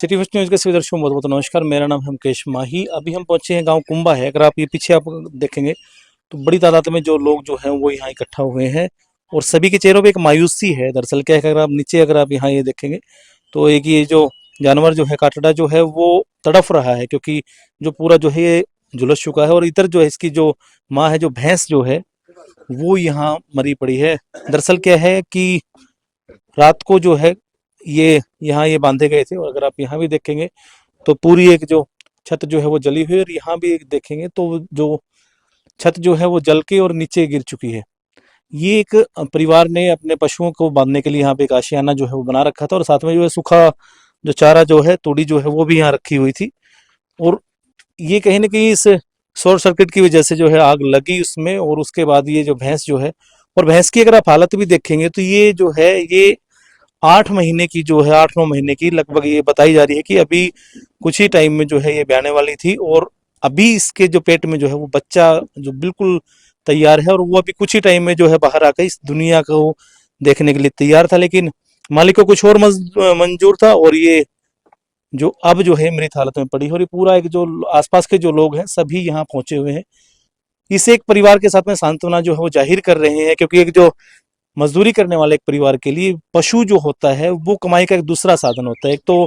City first news के सभी दर्शकों को बहुत बहुत नमस्कार। मेरा नाम है मुकेश माही। अभी हम पहुंचे हैं गांव कुंबा है। अगर आप ये पीछे आप देखेंगे तो बड़ी तादाद में जो लोग जो हैं वो यहाँ इकट्ठा हुए हैं और सभी के चेहरों पे एक मायूसी है। दरअसल क्या है कि अगर आप नीचे अगर आप यहाँ ये देखेंगे तो एक ये जो जानवर जो है काटड़ा जो है वो तड़फ रहा है, क्योंकि जो पूरा जो है ये झुलस चुका है। और इधर जो है इसकी जो माँ है, जो भैंस जो है वो यहाँ मरी पड़ी है। दरअसल क्या है कि रात को जो है ये यहाँ ये बांधे गए थे, और अगर आप यहाँ भी देखेंगे तो पूरी एक जो छत जो है वो जली हुई है, और यहाँ भी एक देखेंगे तो जो छत जो है वो जल के और नीचे गिर चुकी है। ये एक परिवार ने अपने पशुओं को बांधने के लिए यहाँ पे एक आशियाना जो है वो बना रखा था, और साथ में जो है सूखा जो चारा जो है तूड़ी जो है वो भी यहाँ रखी हुई थी। और ये कहीं ना कहीं इस शॉर्ट सर्किट की वजह से जो है आग लगी उसमें, और उसके बाद ये जो भैंस जो है, और भैंस की अगर आप हालत भी देखेंगे तो ये जो है ये 8 महीने की जो है 8-9 महीने की लगभग ये बताई जा रही है कि अभी कुछ ही टाइम में जो है ये ब्याने वाली थी। और अभी इसके जो पेट में जो है वो बच्चा जो बिल्कुल तैयार है, और वो अभी कुछ ही टाइम में जो है बाहर आकर इस दुनिया को देखने के लिए तैयार था। लेकिन मालिक को कुछ और मंजूर था, और ये जो अब जो है मृत हालत में पड़ी है। और ये पूरा एक जो आसपास के जो लोग हैं सभी यहाँ पहुंचे हुए हैं। इस एक परिवार के साथ में सांत्वना जो है वो जाहिर कर रहे हैं, क्योंकि एक जो मजदूरी करने वाले एक परिवार के लिए पशु जो होता है वो कमाई का एक दूसरा साधन होता है। एक तो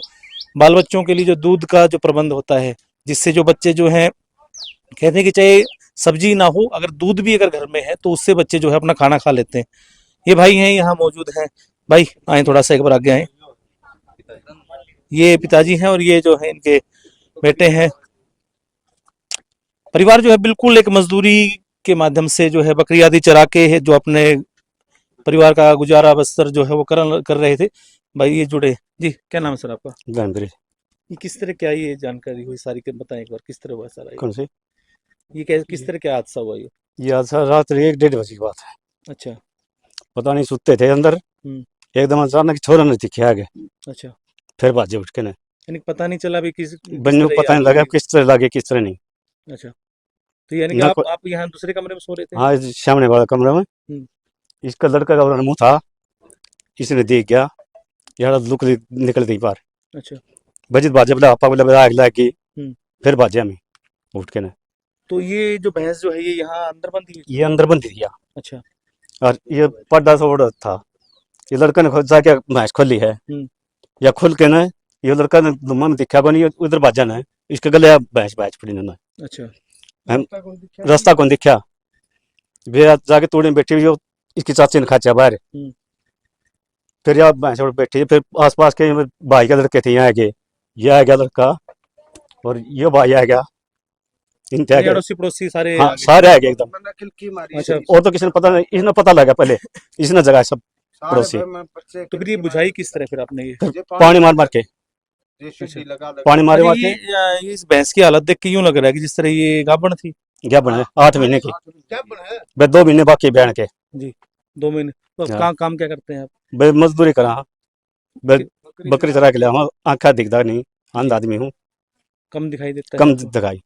बाल बच्चों के लिए जो दूध का जो प्रबंध होता है, जिससे जो बच्चे जो हैं कहते हैं कि चाहे सब्जी ना हो, अगर दूध भी अगर घर में है तो उससे बच्चे जो है अपना खाना खा लेते हैं। ये भाई हैं यहाँ मौजूद हैं। भाई आए थोड़ा सा एक बार आगे आए। ये पिताजी हैं और ये जो है इनके बेटे हैं। परिवार जो है बिल्कुल एक मजदूरी के माध्यम से जो है बकरी आदि चरा के है जो अपने परिवार का गुजारा बसर जो है वो कर रहे थे। भाई ये जुड़े जी, क्या नाम है सर आपका? जानकारी ये किस तरह क्या ये जानकारी हुई सारी के बताएं एक बार, किस तरह हुआ सारा कौन सी? ये क्या किस तरह क्या हादसा हुआ ये? ये आज रात 1-1:30 बजे की बात है। अच्छा। पता नहीं, सुते थे अंदर, हम्म। एकदम अचानक छोरा ने दिखे आगे, अच्छा, फिर भाजे उठ के ने। यानी पता नहीं चला भी किस बन्नू तरह ये पता आग नहीं लगा लगी। किस तरह लगे किस तरह नहीं। अच्छा, तो यानी कि ना आप यहाँ दूसरे कमरे में सो रहे थे? हाँ, इस सामने वाला कमरा में हम्म। इसका लड़का का मुंह था, इसने देख गया, यार लुक निकल गई बाहर। अच्छा। बजित भाजे बोला आपा बोला आग लग गई, हम्म। फिर भाजे हमें उठ के ने। तो ये जो भैंस जो है ये यहाँ अंदर बंधी हुई थी? ये अंदर बंद दिया, अच्छा। और ये पर्दा सा ओढ़ा था। ये लड़का ने खुद जाके भैंस खोली है, या खुल के ना ये लड़का ने मन दिखा बनी उधर भाजा ने, इसके गले भैंस भैंस पड़ी ना। अच्छा। हम रास्ता कौन दिखा, वे जाके तोड़ी में बैठी हुई हो, इसकी चाची ने खाचा बाहर। फिर यार भैंस और बैठी, फिर आसपास के भाई के लड़के थे यहाँ आगे, ये आ गया लड़का और ये भाई आ गया, इनके आगे। अड़ोसी पड़ोसी सारे हाँ, आगे? सारे आ गए एकदम। अच्छा। और तो किसी ने पता नहीं, इसने पता लगा पहले, इसने जगह सब पड़ोसी। तो फिर ये बुझाई किस तरह फिर आपने ये? फिर पानी मार मार के, पानी मारे मार अच्छा, के ये इस भैंस की हालत देख के यूं लग रहा है कि जिस तरह ये गाभण थी। क्या बना 8 महीने की, वे 2 महीने बाकी बहन के। जी, 2 महीने। तो हाँ। काम क्या करते हैं आप? वे मजदूरी करा, वे बकरी चरा के लिया, आंखा दिखता नहीं, अंध आदमी हूँ, कम दिखाई देता है कम आपको? दिखाई।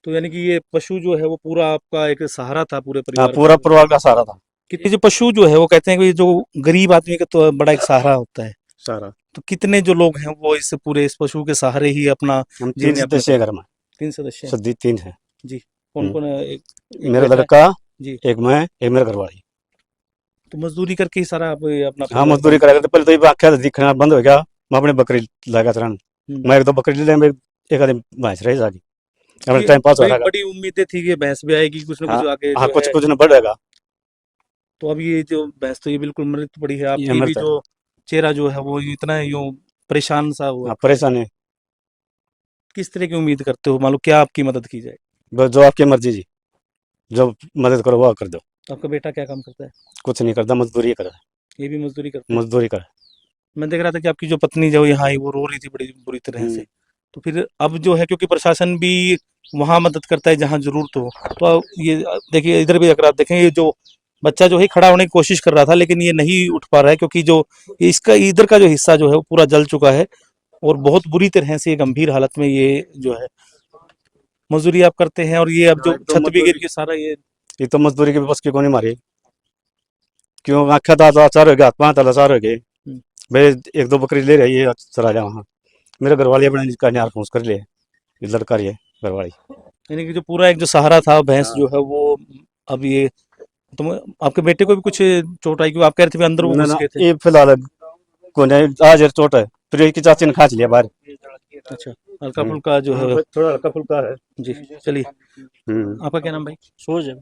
तो यानी कि ये पशु जो है वो पूरा आपका एक सहारा था पूरे हाँ, परिवार पूरा का? परिवार का सहारा था। कितने जो पशु जो है वो कहते हैं कि जो गरीब आदमी का तो बड़ा एक सहारा होता है। सारा तो कितने जो लोग हैं वो इस पूरे इस पशु के सहारे ही अपना हम 3 जीवन यापन सदस्य हैं करते घर में, हैं? 3 सदस्य हैं? सदी 3 है। जी। कौन कौन है? एक मेरा बेटा है? लड़का, जी। एक मैं, एक मेरा घरवाली। तो मजदूरी करके ही सारा आप ये अपना हाँ, परिवार मजदूरी करा करते, पहले तो ये आँखें दिखना बंद हो गया, मैं अपने बकरी लगा चरान। हम्म। मैं 1-2 बकरी ले, मैं एक आदमी भैंस रही जागी, अपना ये टाइम पास हो बड़ी रहा। बड़ी उम्मीदें थी कि भैंस भी आएगी कुछ ना हाँ, कुछ आगे हाँ, जो कुछ है। कुछ न बढ़ेगा। तो अब ये जो भैंस तो ये बिल्कुल मृत पड़ी है, ये आपकी भी मरता है। जो चेहरा जो है वो इतना यूं परेशान सा हुआ हाँ, खड़ा है। परेशान है। किस तरह की उम्मीद करते हो, मान लो क्या आपकी मदद की जाए? बस जो आपकी मर्जी जी, जो मदद करो वो कर दो। आपका बेटा क्या काम करता है? कुछ नहीं करता, मजदूरी करे, ये भी मजदूरी करते हैं? मजदूरी करे। मैं देख रहा था कि आपकी जो पत्नी जो यहाँ आई वो रो रही थी बड़ी बुरी तरह से। तो फिर अब जो है क्योंकि प्रशासन भी वहाँ मदद करता है जहाँ जरूरत हो, तो अब ये देखिए इधर भी अगर आप देखें ये जो बच्चा जो है खड़ा होने की कोशिश कर रहा था लेकिन ये नहीं उठ पा रहा है, क्योंकि जो इसका इधर का जो हिस्सा जो है वो पूरा जल चुका है, और बहुत बुरी तरह से ये गंभीर हालत में ये जो है मजदूरी आप करते हैं, और ये अब जो तो छत भी गिर के सारा ये तो मजदूरी की बस की को नहीं मारी, क्यों आँखें तो लाचार हो गया, हाथ पाँव तो लाचार हो गए। हम्म। भाई 1-2 बकरी ले रही है चरा जा वहाँ, मेरे घरवाली अपने इसका न्यार फूस कर ले, ये लड़का रही है घरवाली। यानी कि जो पूरा एक जो सहारा था भैंस हाँ। जो है वो अब ये तुम आपके बेटे को भी कुछ चोट आई, क्योंकि आप कह रहे थे भी अंदर वो ना घुस ना, गए थे। ये फिलहाल कोने आज यार चोट है, फिर इसकी चाची ने खाच लिया बाहर। अच्छा, हल्का फुल्का जो है। हाँ, थोड़ा हल्का फुल्का है। जी, चलिए। आपका क्या नाम भाई? सूरज है।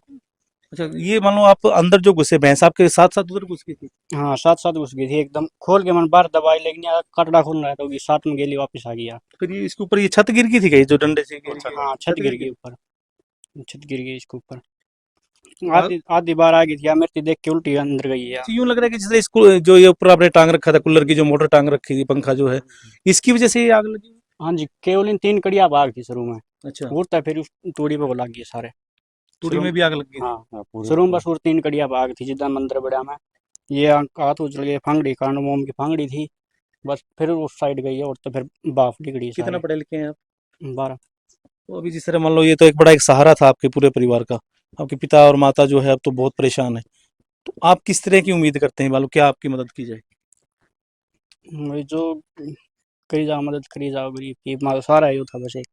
अच्छा, ये मान लो आप अंदर जो घुसे भैंस आपके साथ साथ उधर घुस गई थी। हाँ, साथ साथ घुस गई थी एकदम, खोल के मन बाहर दबाई, लेकिन यार कटड़ा खोल रहा था, तो साथ में गेली वापस आ गया। फिर ये इसके ऊपर ये छत गिर गई थी कहीं जो डंडे से गिरी? हाँ, छत गिर गई ऊपर, छत गिर गई इसके ऊपर। हाँ। आधी आधी बार आ गई थी यार, मेरी देख के उल्टी अंदर गई यार। अच्छा, यूं लग रहा है कि जैसे इसको जो ये ऊपर आपने टांग रखा था कूलर की जो मोटर टांग रखी थी पंखा जो है, इसकी वजह से ये आग लगी। हाँ जी, केवल इन 3 कड़िया भाग थी शुरू में, अच्छा, उड़ता फिर उस तूड़ी पे वो लग गए सारे। तूड़ी में भी आग लग गई थी। हाँ, हाँ, पूरा शुरू में बस वो 3 कड़िया भाग थी जितना मंदिर बड़ा में। ये हाथ उछल गए, फांगड़ी कांड मोम की फांगड़ी थी, बस फिर उस साइड गई है, और तो फिर बाफ निकली कितना सारी। पढ़े लिखे हैं आप? 12। तो अभी जिस तरह मान लो ये तो एक बड़ा एक सहारा था आपके पूरे परिवार का, आपके पिता और माता जो है अब तो बहुत परेशान है, तो आप किस तरह की उम्मीद करते हैं, मालूम क्या आपकी मदद की जाए? वही जो करी जाओ, मदद करी जाओ गरीब की, माँ सारा ही था बस एक।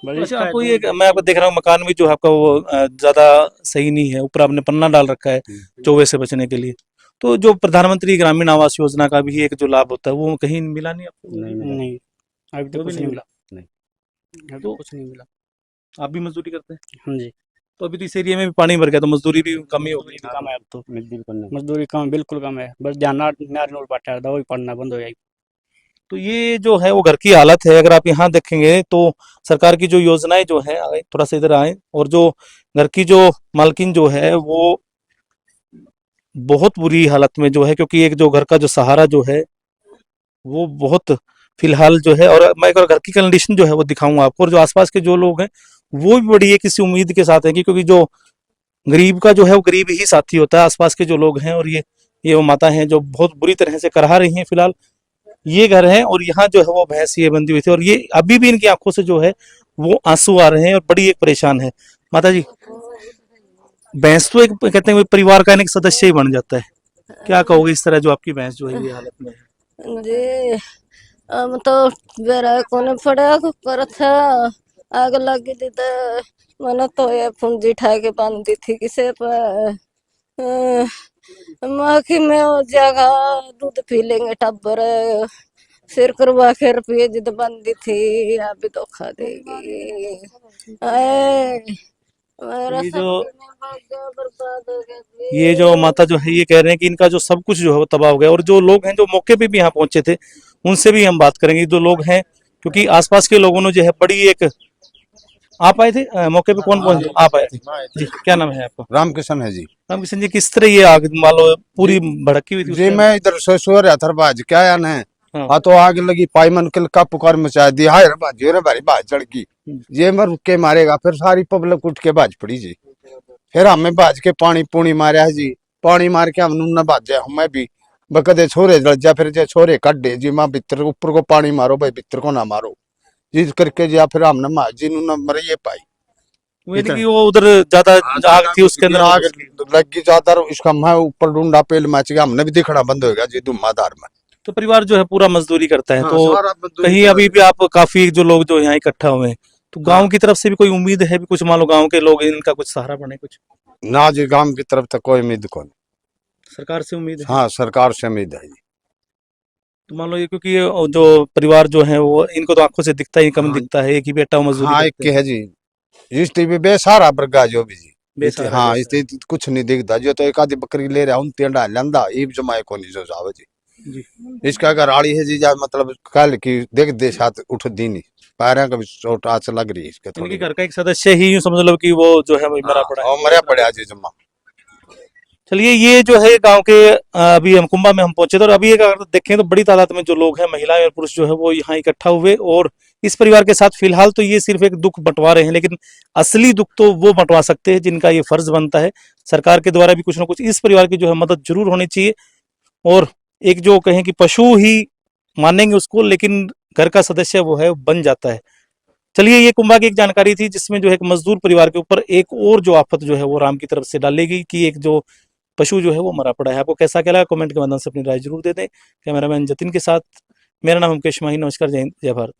बस अच्छा, इसका आपको ये मैं आपको देख रहा हूँ मकान भी जो है आपका वो ज्यादा सही नहीं है, ऊपर आपने पन्ना डाल रखा है चौवे से बचने के लिए। तो जो प्रधानमंत्री ग्रामीण आवास योजना का भी एक जो लाभ होता है वो कहीं मिला नहीं आपको? नहीं मिला। नहीं, अभी वो तक भी कुछ नहीं नहीं मिला। मिला। अभी तो तक कुछ नहीं मिला। आप भी मजदूरी करते हैं? हाँ जी। तो अभी तो इस एरिया में भी पानी भर गया तो मजदूरी भी कम ही हो गई। कम है अब तो, मजदूर करना। मजदूरी कम है, बिल्कुल कम है, बस ध्यान नार नूर बाटा है, वही पढ़ना बंद हो जाएगी। तो ये जो है वो घर की हालत है, अगर आप यहाँ देखेंगे तो सरकार की जो योजनाएं जो है, आए थोड़ा सा इधर आए, और जो घर की जो मालकिन जो है वो बहुत बुरी हालत में जो है, क्योंकि एक जो घर का जो सहारा जो है वो बहुत फिलहाल जो है, और मैं एक बार घर की कंडीशन जो है वो दिखाऊंगा आपको, और जो आसपास के जो लोग हैं वो भी बड़ी एक किसी उम्मीद के साथ है कि क्योंकि जो गरीब का जो है वो गरीब ही साथी होता है, आसपास के जो लोग हैं, और ये वो माता हैं जो बहुत बुरी तरह से करहा रही हैं फिलहाल। ये घर है और यहाँ जो है वो भैंस ये बंधी हुई थी, और ये अभी भी इनकी आंखों से जो है वो आंसू आ रहे हैं, और बड़ी एक परेशान है माता जी। भैंस तो एक कहते हैं परिवार का एक सदस्य ही बन जाता है, क्या कहोगे इस तरह जो आपकी भैंस जो है ये हालत में है? जी, हम तो बेरा कोने पड़ा कर था, आग लगी थी तो मैंने तो ये पूंजी उठा के बांध दी थी किसे पर माँ की मैं वो जगह दूध पी लेंगे टब्बर, सिर करवा के रुपये जिद बंदी थी, अभी धोखा देगी। आए, मेरा ये सब जो बर्बाद हो गया ये जो माता जो है ये कह रहे हैं कि इनका जो सब कुछ जो है वो तबाह हो गया, और जो लोग हैं जो मौके पे भी यहाँ पहुंचे थे उनसे भी हम बात करेंगे, जो लोग हैं क्योंकि आसपास के लोगों ने जो है बड़ी एक, आप आए थे मौके पे, कौन कौन आप आए थे? जी, क्या नाम है आपका? रामकिशन है जी। रामकिशन जी, किस तरह ये आग मान लो पूरी भड़की हुई थी उस जी टाइम? मैं इधर से सो रहा था बाज क्या यान है। हाँ। हाँ तो आग लगी, पाईमन किल का पुकार मचा दी, हाय रे बाजी रे भारी बाज चढ़ गई, ये मर के मारेगा, फिर सारी पब्लिक उठ के बाज पड़ी जी। फिर हमें बाज के पानी पूनी मारा है जी, पानी मार के हम न बाजे हमें भी बकदे छोरे जल जा, फिर जे छोरे कट दे जी, माँ भीतर ऊपर को पानी मारो भाई, भीतर को ना मारो जी करके जी, फिर हमने माँ जी न मरे ये पाई। वो यानी कि वो उधर ज्यादा आग थी उसके अंदर आग लगी ज्यादा, इसका मैं ऊपर ढूंढा पेल मच गया, हमने भी दिखना बंद हो गया जी धुआंधार में। तो परिवार जो है पूरा मजदूरी करता है, हाँ, तो सारा मजदूरी कहीं कर अभी भी आप काफी जो लोग जो यहाँ इकट्ठा हुए हैं, तो गांव की तरफ से भी कोई उम्मीद है भी कुछ, मान लो गांव के लोग इनका कुछ सहारा बने कुछ? ना जी, गांव की तरफ तक कोई उम्मीद कौन। सरकार से उम्मीद है? हाँ, सरकार से उम्मीद है जी। तो मान लो ये क्योंकि ये जो परिवार जो है वो इनको तो आंखों से दिखता ही कम हाँ। दिखता है, एक ही बेटा वो मजदूरी हाँ एक करते के हैं। है जी, इस टीवी बेसारा बरगा जो भी जी। बेसहारा हाँ जैसा। इस कुछ नहीं दिखता जो, तो एक आधी बकरी ले रहा उन तेंडा लंदा ईब जमाए को नहीं जो जावे जी। जी। इसका अगर आड़ी है जी जा, मतलब कल की देख दे साथ उठ दी नहीं, पैरों का भी चोट आज लग रही है इसके यानी थोड़ी। कि घर का एक सदस्य ही यूं समझ लो कि वो जो है वही मरा पड़ा है। और मरिया पड़ा जी जमा। चलिए, ये जो है गांव के अभी हम कुंभा में हम पहुंचे थे, और अभी एक अगर देखें तो बड़ी तादाद में जो लोग हैं महिलाएं और पुरुष जो है वो यहाँ इकट्ठा हुए, और इस परिवार के साथ फिलहाल तो ये सिर्फ एक दुख बंटवा रहे हैं, लेकिन असली दुख तो वो बंटवा सकते हैं जिनका ये फर्ज बनता है। सरकार के द्वारा भी कुछ ना कुछ इस परिवार की जो है मदद जरूर होनी चाहिए, और एक जो कहें कि पशु ही मानेंगे उसको, लेकिन घर का सदस्य वो है बन जाता है। चलिए, ये कुंभा की एक जानकारी थी जिसमें जो है एक मजदूर परिवार के ऊपर एक और जो आफत जो है वो राम की तरफ से डाली गई कि एक जो पशु जो है वो मरा पड़ा है। आपको कैसा क्या लगा कमेंट के माध्यम से अपनी राय जरूर दे दें। कैमरामैन जतिन के साथ मेरा नाम है मुकेश माही। नमस्कार, जय हिंद, जय भारत।